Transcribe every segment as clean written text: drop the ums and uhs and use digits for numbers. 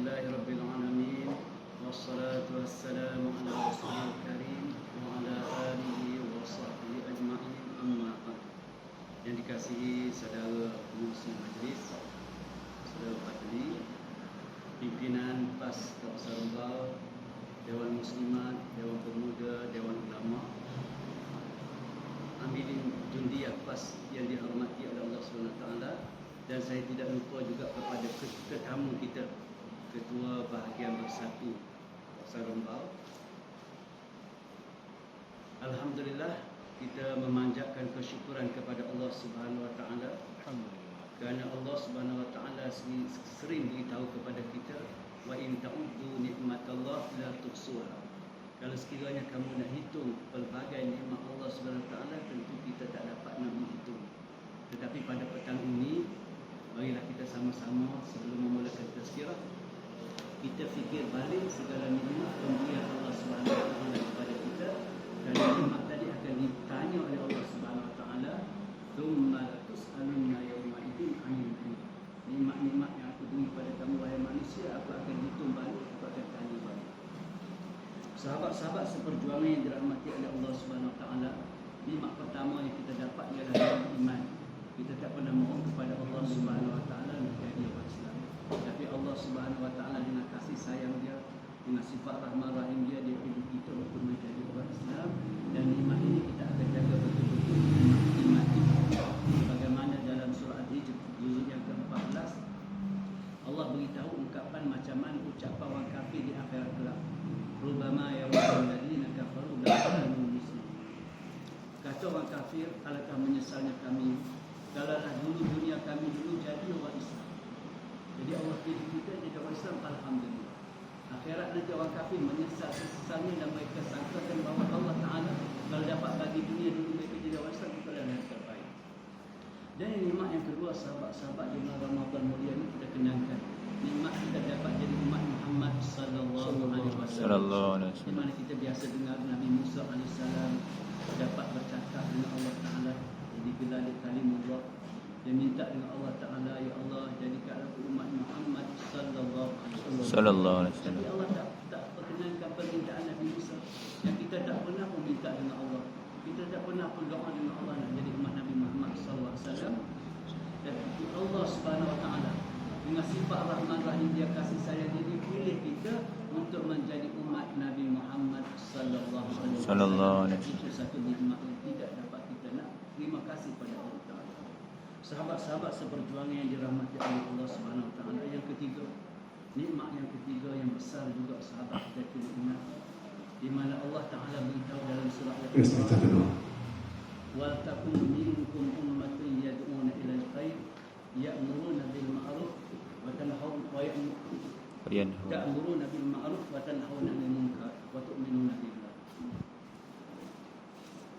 Alhamdulillahirabbil alamin wassalatu wassalamu ala rasulil karim wa ala alihi wa sahbihi ajma'in amma ba'd. Yang dikasihi saudara pengurusi majlis, saudara Fadli, pimpinan PAS Kawasan Rembau, Dewan Muslimat, Dewan Pemuda, Dewan Ulama, Amilin Jundiah PAS yang dihormati oleh Allah SWT, dan saya tidak lupa juga kepada tetamu kita, Ketua Bahagian Bersatu Kawasan Rembau. Alhamdulillah, kita memanjatkan kesyukuran kepada Allah Subhanahu Wa Taala. Kerana Allah Subhanahu Wa Taala sering beritahu kepada kita, wa in ta'uddu nikmatallah la tuhsuha. Kalau sekiranya kamu nak hitung pelbagai nikmat Allah Subhanahu Wa Taala, tentu kita tak dapat nak menghitung. Tetapi pada petang ini, marilah kita sama-sama sebelum memulakan tazkirah, kita fikir balik segala nikmat pemberian Allah Subhanahu Wa Taala kepada kita. Kerana nikmat tadi akan ditanya oleh Allah Subhanahu Wa Taala, "Tsumma latus'alunna yawma idzin 'anil na'im." Nikmat-nikmat yang aku beri kepada kamu wahai manusia, aku akan hitung balik, aku akan tanya balik. Sahabat-sahabat seperjuangan yang dirahmati oleh Allah Subhanahu Wa Taala, nikmat pertama yang kita dapat ialah iman. Kita tak pernah mohon kepada Allah Subhanahu Wa Taala menjadi orang Islam. Tapi Allah Subhanahu Wa Taala dengan kasih sayang Dia, dengan sifat rahman rahim Dia, Dia pilih kita untuk menjadi orang Islam. Dan nikmat ini kita akan jaga betul-betul, nikmat ini. Bagaimana dalam surah Al-Hijr juzuk yang ke-14, Allah beritahu ungkapan macam mana ucapan orang kafir di akhirat kelak. Rubama yawadul ladzina kafaru la yakunu muslimin. Kata orang kafir, alangkah menyesalnya kami kalaulah dulu dunia kami dulu jadi orang Islam. Jadi Allah pilih kita jadi orang Islam, alhamdulillah. Akhirat nanti orang kafir menyesal sesesalnya dan mereka sangkakan bahawa Allah Ta'ala kalau dapat bagi dunia dulu mereka jadi orang Islam, kita adalah yang terbaik. Dan nikmat yang kedua, sahabat-sahabat di bulan Ramadan mulia ini kita kenangkan nikmat kita dapat jadi umat Muhammad sallallahu alaihi wasallam. Di mana kita biasa dengar Nabi Musa alaihissalam dapat bercakap dengan Allah Ta'ala, digelar kalimullah. Dia minta dengan Allah Ta'ala, ya Allah, jadikanlah aku umat Muhammad sallallahu alaihi wasallam. Tapi Allah tak perkenankan permintaan Nabi Musa. Yang kita tak pernah pun minta dengan Allah. Kita tak pernah pun doa dengan Allah nak jadi umat Nabi Muhammad sallallahu alaihi wasallam. Dan Allah Subhanahu Wa Ta'ala dengan sifat rahman rahim Dia, kasih sayang Dia, Dia pilih kita untuk menjadi umat Nabi Muhammad sallallahu alaihi wasallam. Itu satu nikmat yang tidak dapat kita nak. Terima kasih pada Allah Ta'ala. Sahabat-sahabat seperjuangan yang dirahmati oleh Allah Subhanahu Wa Ta'ala. Yang ketiga, nikmat yang ketiga yang besar juga sahabat kita kena ingat, di mana Allah Ta'ala beritahu dalam surah Al-Baqarah, "Wal takum minkum ummatun yad'una ilal khair ya'muruna bil ma'ruf wa ta'muruna bil ma'ruf wa tanhauna 'anil munkar wa tu'minuna billah."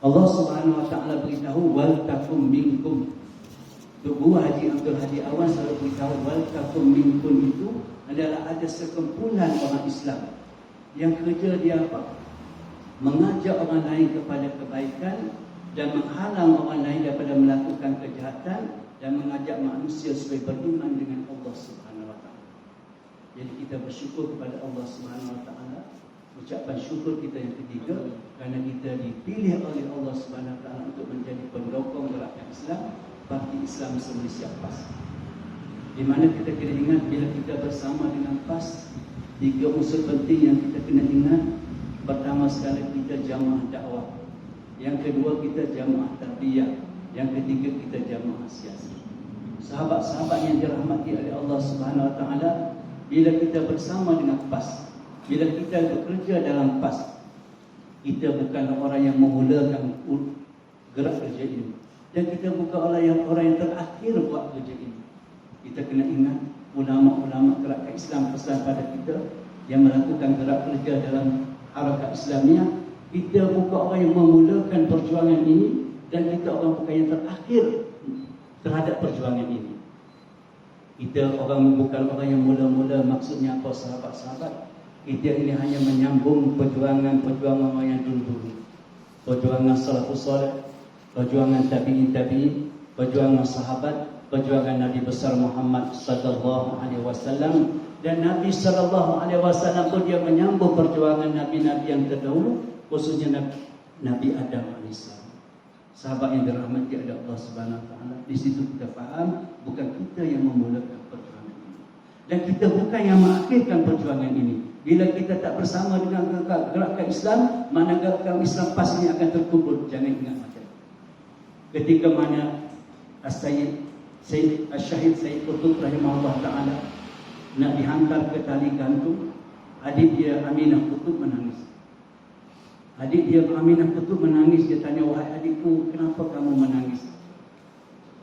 Allah Subhanahu Wa Ta'ala beritahu wal takum minkum. Tok Guru Haji Abdul Hadi Awan selalu beritahu wal takum minkum itu adalah ada sekumpulan orang Islam yang kerja dia apa? Mengajak orang lain kepada kebaikan dan menghalang orang lain daripada melakukan kejahatan, dan mengajak manusia supaya beriman dengan Allah Subhanahu Wa Ta'ala. Jadi kita bersyukur kepada Allah Subhanahu Wa Ta'ala. Ucapan syukur kita yang ketiga, kerana kita dipilih oleh Allah Subhanahu Wa Ta'ala untuk menjadi pendokong gerakan Islam, Parti Islam Malaysia PAS. Di mana kita kena ingat, bila kita bersama dengan PAS, 3 unsur penting yang kita kena ingat. Pertama sekali, kita jamaah dakwah. Yang kedua, kita jamaah tarbiyah. Yang ketiga, kita jamaah siasat. Sahabat-sahabat yang dirahmati oleh Allah Subhanahu Wa Ta'ala, bila kita bersama dengan PAS, bila kita bekerja dalam PAS, kita bukan orang yang memulakan gerak kerja ini, dan kita bukan orang yang terakhir buat kerja ini. Kita kena ingat, ulama-ulama gerakan Islam pesan pada kita yang melakukan gerak kerja dalam harakat Islamiah, kita bukan orang yang memulakan perjuangan ini, dan kita bukan yang terakhir terhadap perjuangan ini. Kita bukan orang yang mula-mula. Maksudnya apa, sahabat-sahabat? Kita ini hanya menyambung perjuangan orang yang dulu-dulu. Perjuangan salafus salih, perjuangan tabi'in, perjuangan sahabat, perjuangan Nabi besar Muhammad sallallahu alaihi wasallam, dan Nabi sallallahu alaihi wasallam pun dia menyambung perjuangan nabi-nabi yang terdahulu, khususnya Nabi Adam alaihissalam. Sahabat yang dirahmati oleh Allah Subhanahu wa taala, di situ kita faham bukan kita yang memulakan perjuangan ini, dan kita bukan yang mengakhirkan perjuangan ini. Bila kita tak bersama dengan gerakan Islam, mana gerakan Islam pastinya akan terkubur. Jangan ingat macam itu. Ketika mana Syahid Sayyid Qutb rahimahullah ta'ala nak dihantar ke tali gantung, adik dia Aminah Qutb menangis. Adik dia Aminah Qutb menangis. Dia tanya, wahai adikku, kenapa kamu menangis?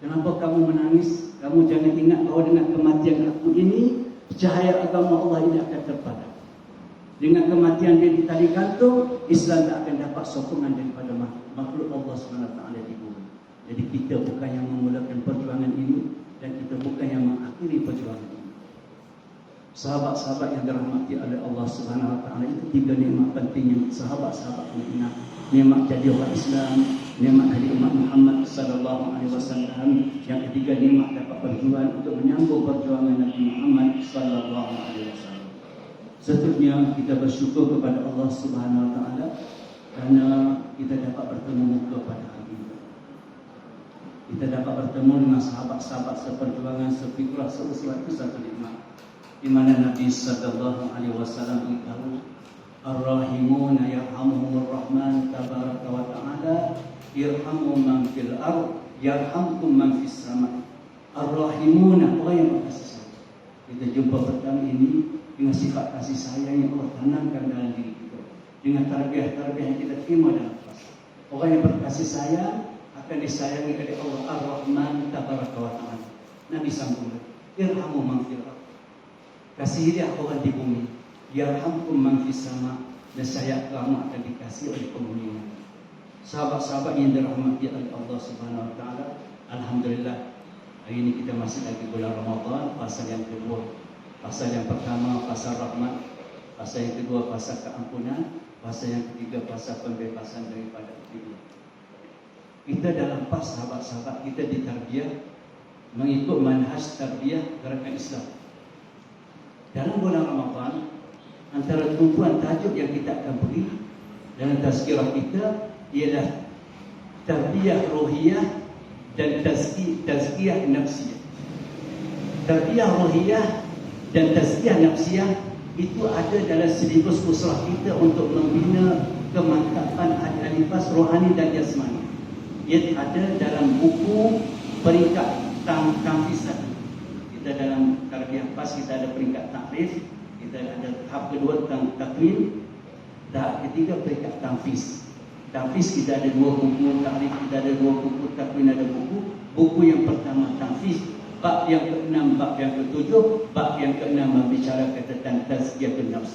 Kenapa kamu menangis? Kamu jangan ingat bahawa dengan kematian aku ini, cahaya agama Allah ini akan terpadam. Dengan kematian dia di tali gantung, Islam tak akan dapat sokongan daripada makhluk Allah SWT di bumi. Jadi kita bukan yang memulakan perjuangan ini, dan kita bukan yang mengakhiri perjuangan ini. Sahabat-sahabat yang dirahmati oleh Allah SWT, itu tiga nikmat penting yang sahabat-sahabat kena ingat. Nikmat jadi orang Islam, nikmat hari umat Muhammad sallallahu alaihi wasallam, yang ketiga nikmat dapat berjuang untuk menyambung perjuangan Nabi Muhammad sallallahu alaihi wasallam. Seterusnya kita bersyukur kepada Allah Subhanahu wa taala kerana kita dapat bertemu muka pada hari ini. Kita dapat bertemu dengan sahabat-sahabat seperjuangan, sefikrah, seusia, itu satu nikmat. Di mana Nabi sallallahu alaihi wasallam beritahu, Ar-Rahimuna yarhamuhumur Rahman tabaraka wa ta'ala, irhamu man fil ard yarhamkum man fis sama. Ar-Rahimuna, orang yang berkasih sayang. Kita jumpa pertama ini dengan sifat kasih sayang yang Allah tanamkan dalam diri kita, dengan tarbiyah-tarbiyah yang kita terima dalam puasa. Orang yang berkasih sayang akan disayangi oleh Allah Ar-Rahman tabaraka wa ta'ala. Nabi sambung, irhamu man fil ard, kasihilah orang di bumi, yarhamkum man fis sama, dan saya kamu akan dikasihi oleh penghuni. Sahabat-sahabat yang dirahmati oleh Allah Subhanahu wa taala, alhamdulillah hari ini kita masih lagi bulan Ramadan, pasal yang kedua. Pasal yang pertama pasal rahmat, pasal yang kedua pasal keampunan, pasal yang ketiga pasal pembebasan daripada api. Kita dalam pas sahabat-sahabat kita ditarbiyah mengikut manhaj tarbiyah gerakan Islam. Dalam bulan Ramadan, antara tumpuan tajuk yang kita akan beri dalam tazkirah kita ialah tarbiyah ruhiyah dan tazkiyah nafsiyah. Tarbiyah ruhiyah dan tazkiyah nafsiyah itu ada dalam silibus usrah kita untuk membina kemantapan adalifas rohani dan jasmani. Ia ada dalam buku peringkat tamfisan. Kita dalam tarbiyah pas kita ada peringkat takrif, kita ada tahap kedua takwin, tahap ketiga peringkat tamfiz. Tamfiz kita ada dua buku, takrif kita ada dua buku, takwin ada buku yang pertama tamfiz, bab yang ke-6, bab yang ke-7, bab yang ke-6 membicarakan tentang tazkiyatun nafs,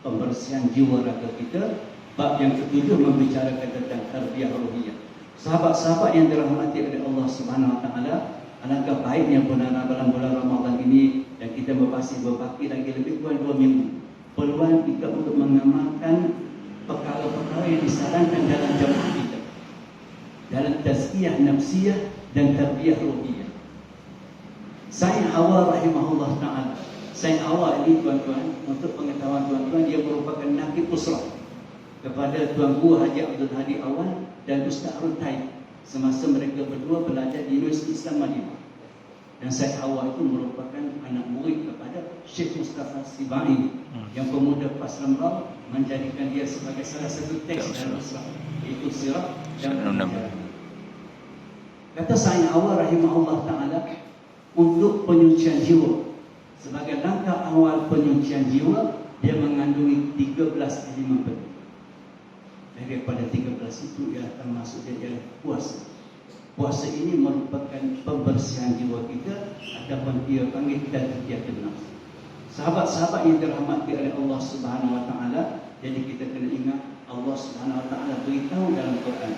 pembersihan jiwa raga kita. Bab yang ke-7 membicarakan tentang tarbiyah ruhiyah. Sahabat-sahabat yang dirahmati oleh Allah Subhanahu wa taala, alangkah baiknya bulan Ramadan ini, dan kita masih berbaki lagi lebih kurang 2 minggu, peluang kita untuk mengamalkan perkara-perkara yang disarankan dalam jamaah kita, dalam tazkiyah nafsiyah dan tarbiyah ruhiyah. Sayyid Hawa rahimahullah ta'ala, Sayyid Hawa ini tuan-tuan, untuk pengetahuan tuan-tuan, dia merupakan nakib usrah kepada Tuan Guru Haji Abdul Hadi Awal dan Ustaz Rutai semasa mereka berdua belajar di Universiti Islam Madinah. Dan Sayyid Hawa itu merupakan anak murid kepada Syekh Mustafa Sibai, yang pemuda Pas Ramrau menjadikan dia sebagai salah satu teks dalam Islam, iaitu sirah dan pengajaran. Kata Sayyid Hawa rahimahullah ta'ala, untuk penyucian jiwa, sebagai langkah awal penyucian jiwa, dia mengandungi 13 elemen penting. Daripada 13 itu ialah termasuk ialah puasa. Puasa ini merupakan pembersihan jiwa kita, ataupun dia panggil tazkiyatun nafs. Sahabat-sahabat yang dirahmati oleh Allah Subhanahu wa taala, jadi kita kena ingat Allah Subhanahu wa taala beritahu dalam Quran,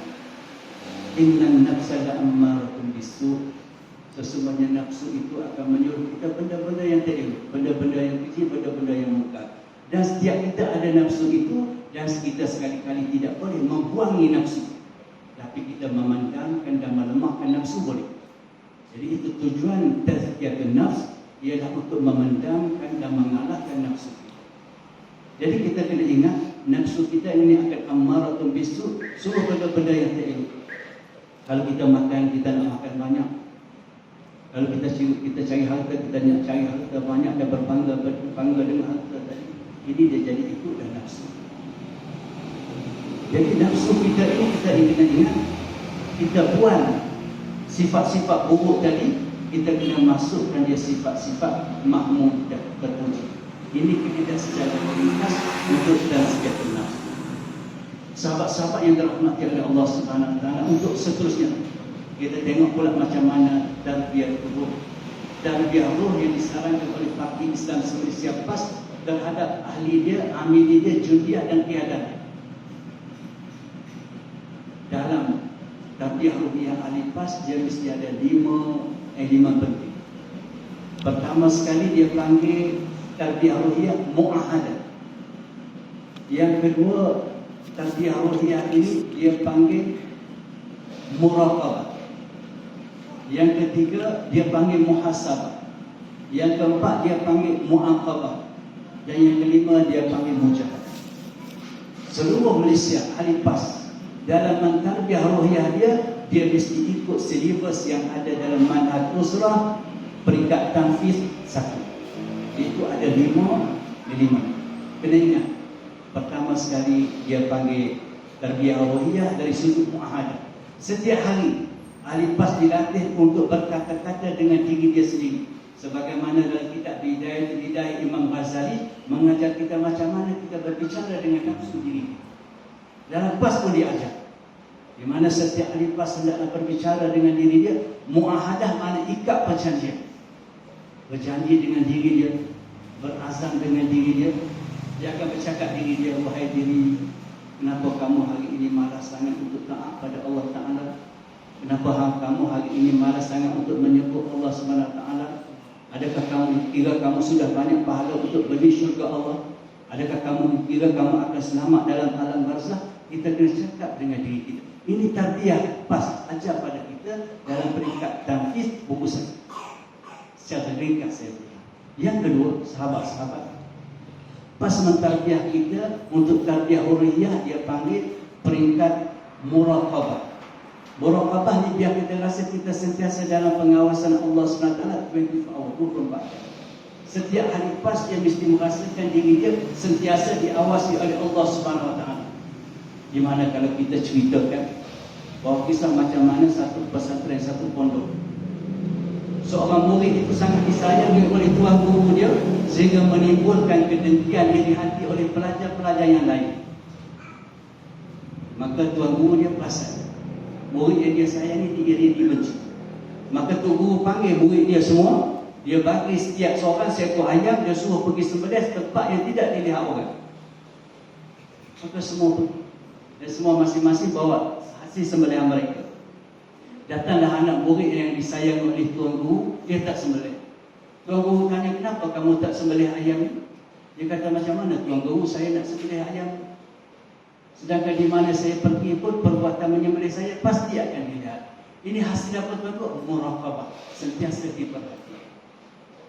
innan nafsa la'ammaratun bisu'. Sesungguhnya nafsu itu akan menyuruh kita benda-benda yang tidak, benda-benda yang kecil, benda-benda yang mungkar. Dan setiap kita ada nafsu itu, dan kita sekali-kali tidak boleh membuangi nafsu, tapi kita memandangkan dan melemahkan nafsu boleh. Jadi itu tujuan tazkiyatun nafs, ialah untuk memendamkan dan mengalahkan nafsu kita. Jadi kita kena ingat, nafsu kita ini akan ammaratun bisu, suruh benda-benda yang tak elok. Kalau kita makan, kita nak makan banyak. Kalau kita cari harta, kita nak cari harta banyak dan berbangga dengan harta tadi. Ini dia jadi ikut dan nafsu. Jadi nafsu kita ini kita kena ingat, kita buang sifat-sifat buruk tadi, kita kena masukkan dia sifat-sifat mahmud dan terpuji. Ini kita secara ringkas untuk tazkiyatun nafs. Sahabat-sahabat yang dirahmati oleh Allah Subhanahu Wa Taala, untuk seterusnya kita tengok pula macam mana tarbiyah ruh. Tarbiyah ruh yang disarankan oleh fakih Islam Malaysia PAS terhadap ahli dia, amili dia, jundiah dan qiyadah. Dalam tarbiyah ruhiyah ahli PAS, dia mesti ada lima penting. Pertama sekali dia panggil tarbiyah ruhiyah mu'ahadah. Yang kedua, tarbiyah ruhiyah ini dia panggil muraqabah. Yang ketiga dia panggil muhasabah. Yang keempat dia panggil mu'aqabah. Dan yang kelima dia panggil mujahadah. Seluruh Malaysia ahli PAS dalam mentarbiyah ruhiyah dia mesti ikut silibus yang ada dalam manhaj usrah peringkat tanfiz 1. Itu ada 5. Kena ingat, pertama sekali dia panggil tarbiyah ruhiyah dari sudut muahadah. Setiap hari ahli PAS dilatih untuk berkata-kata dengan diri dia sendiri. Sebagaimana dalam kitab Bidayah Imam Ghazali mengajar kita macam mana kita berbicara dengan nafsu diri. Dalam PAS pun diajar, di mana setiap ahli PAS hendaklah berbicara dengan diri dia. Muahadah makna ikat perjanjian. Berjanji dengan diri dia, berazam dengan diri dia. Dia akan bercakap diri dia, wahai diri, kenapa kamu hari ini malas sangat untuk taat pada Allah Ta'ala? Kenapa kamu hari ini malas sangat untuk menyebut Allah Subhanahu Wa Ta'ala? Adakah kamu kira kamu sudah banyak pahala untuk beli syurga Allah? Adakah kamu kira kamu akan selamat dalam alam barzakh? Kita kena cakap dengan diri kita. Ini tarbiyah PAS ajar pada kita dalam peringkat tanfiz buku 1. Secara ringkas saya punya. Yang kedua, sahabat-sahabat, PAS mentarbiyah kita untuk tarbiyah ruhiyah, dia panggil peringkat muraqabah. Muraqabah ni biar kita rasa kita sentiasa dalam pengawasan Allah SWT 24 jam. Setiap hari PAS dia mesti merasakan diri dia sentiasa diawasi oleh Allah SWT. Di mana kalau kita ceritakan bahawa kisah macam mana satu pesantren, satu pondok, seorang murid itu sangat disayangi oleh tuan guru dia sehingga menimbulkan kedengkian yang dihati oleh pelajar-pelajar yang lain. Maka tuan guru dia perasan murid yang dia sayangi dibenci. Maka tuan guru panggil murid dia semua. Dia bagi setiap seorang seekor ayam. Dia suruh pergi sembelih tempat yang tidak dilihat orang. Maka semua pergi, dan semua masing-masing bawa hasil sembelihan mereka. Datanglah anak murid yang disayang oleh tuan guru. Dia tak sembelih. Tuan guru tanya, kenapa kamu tak sembelih ayam ni? Dia kata, macam mana tuan guru, saya nak sembelih ayam. Sedangkan di mana saya pergi pun perbuatan menyembelih saya pasti akan dilihat. Ini hasil apa tuan-tuan? Muraqabah, sentiasa diperhatikan.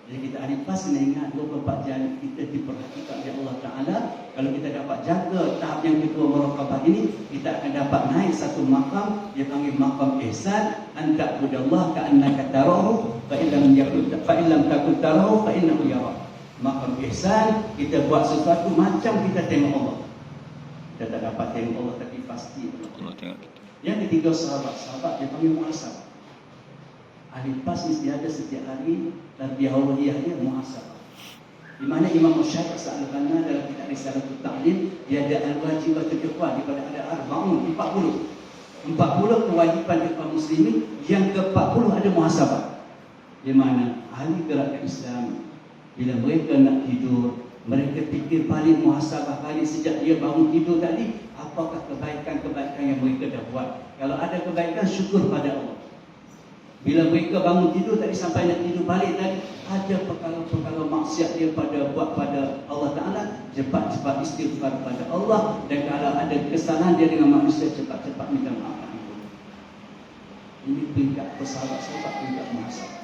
Jadi kita ahli PAS kena ingat 24 jam kita diperhatikan oleh Allah Ta'ala. Kalau kita dapat jaga tahap yang kedua muraqabah ini, kita akan dapat naik satu maqam. Dia panggil maqam ihsan. Anta budallah ka'annaka tarahu fa illam takun tarahu fa innahu yarak. Maqam ihsan, kita buat sesuatu macam kita tengok Allah. Kita tak dapat tengok Allah tapi pasti Allah tengok kita. Yang ketiga, sahabat-sahabat dia panggil muhasabah. Ahli PAS mesti ada setiap hari tarbiyah ruhiyah dia muhasabah. Di mana Imam Syafi'i Al-Banna dalam kitab Risalatul Ta'lim, dia ada al-wajibatul ikhwan, daripada ada 40 kewajipan ikhwan muslimin, yang ke-40 ada muhasabah. Di mana ahli gerakan Islam bila mereka nak tidur, mereka fikir balik, muhasabah balik sejak dia bangun tidur tadi, apakah kebaikan-kebaikan yang mereka dah buat. Kalau ada kebaikan, syukur pada Allah. Bila mereka bangun tidur tadi sampai nak tidur balik tadi, ada perkara-perkara maksiat dia buat pada Allah Ta'ala, cepat-cepat istighfar pada Allah. Dan kalau ada kesalahan dia dengan manusia, cepat-cepat minta maaf. Ini peringkat bersahabat-sahabat, peringkat muhasabah.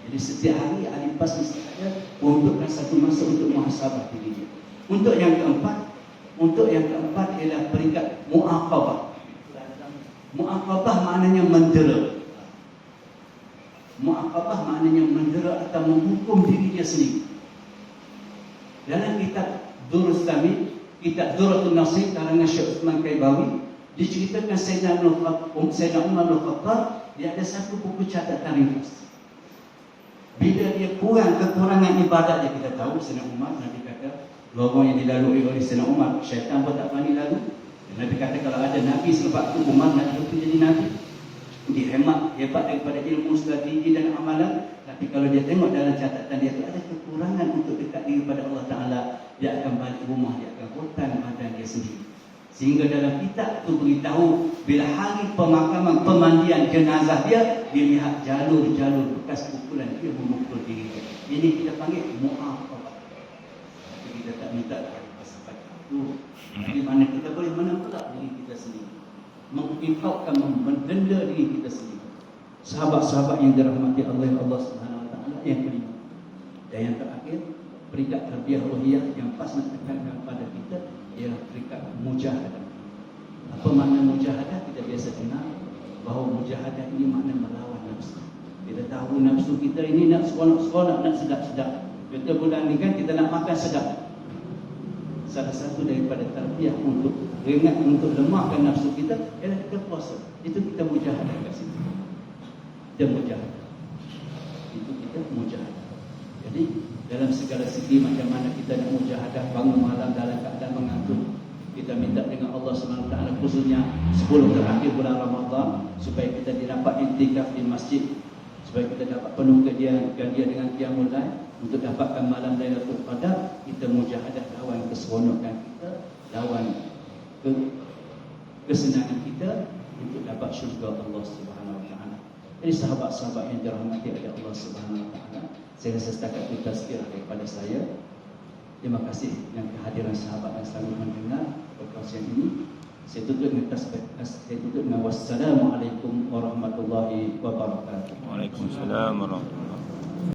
Jadi setiap hari ahli PAS mesti ada untukkan satu masa untuk muhasabah diri dia. Untuk yang keempat ialah peringkat muaqabah. Muaqabah maknanya mendera. Muaqabah maknanya mendera atau menghukum diri dia sendiri. Dalam kitab Durrus Thamid, kitab Durratun Nasir karangan Syekh Uthman Kaibawi, diceritakan Sayyidina Umar bin Khattab, dia ada satu buku catatan ringkas. Bila dia kekurangan ibadat dia, kita tahu Sayyidina Umar, Nabi kata lorong yang dilalui oleh Sayyidina Umar, syaitan pun tak berani lalu. Nabi kata kalau ada Nabi selepas itu Umar nak jadi Nabi. Dia hebat daripada ilmu strategi dan amalan. Tapi kalau dia tengok dalam catatan dia tu ada kekurangan untuk dekat diri kepada Allah Ta'ala, dia akan balik rumah, dia akan hutan badan dia sendiri. Sehingga dalam kitab tu beritahu bila hari pemakaman pemandian jenazah dia lihat jalur-jalur bekas pukulan dia memukul diri dia. Ini kita panggil mu'aqabah. Tapi kita tak minta pasal itu. Di mana kita boleh menang pula diri kita sendiri, menginfakkan, mendenda diri kita sendiri. Sahabat-sahabat yang dirahmati Allah Subhanahu Wa Taala, yang kelima dan yang terakhir, peringkat tarbiyah ruhiyah yang pas nak tekankan pada kita ialah peringkat mujahadah. Apa makna mujahadah? Kita biasa kenal bahawa mujahadah ini makna melawan nafsu. Kita tahu nafsu kita ini nak seronok-seronok, nak sedap-sedap. Kita bulan ni kan kita nak makan sedap. Salah satu daripada tarbiyah untuk ringan, untuk lemahkan nafsu kita ialah kita puasa. Itu kita mujahadah kat situ. Kita mujahadah. Itu kita mujahadah. Jadi dalam segala segi macam mana kita nak mujahadah, bangun malam dalam keadaan mengantuk, kita minta dengan Allah SWT khususnya 10 terakhir bulan Ramadan supaya kita dapat iktikaf di masjid, supaya kita dapat penuh dia dengan qiyamul lail untuk dapatkan malam Lailatul Qadar. Kita mujahadah lawan keseronokan kita, lawan kesenangan kita untuk dapat syurga Allah Subhanahu Wa Taala. Jadi sahabat-sahabat yang dirahmati oleh Allah Subhanahu Wa Taala, saya rasa setakat itu tazkirah daripada saya. Terima kasih dengan kehadiran sahabat yang selalu mendengar perkongsian ini. Saya tutup dengan wassalamualaikum warahmatullahi wabarakatuh. Waalaikumsalam warahmatullahi wabarakatuh.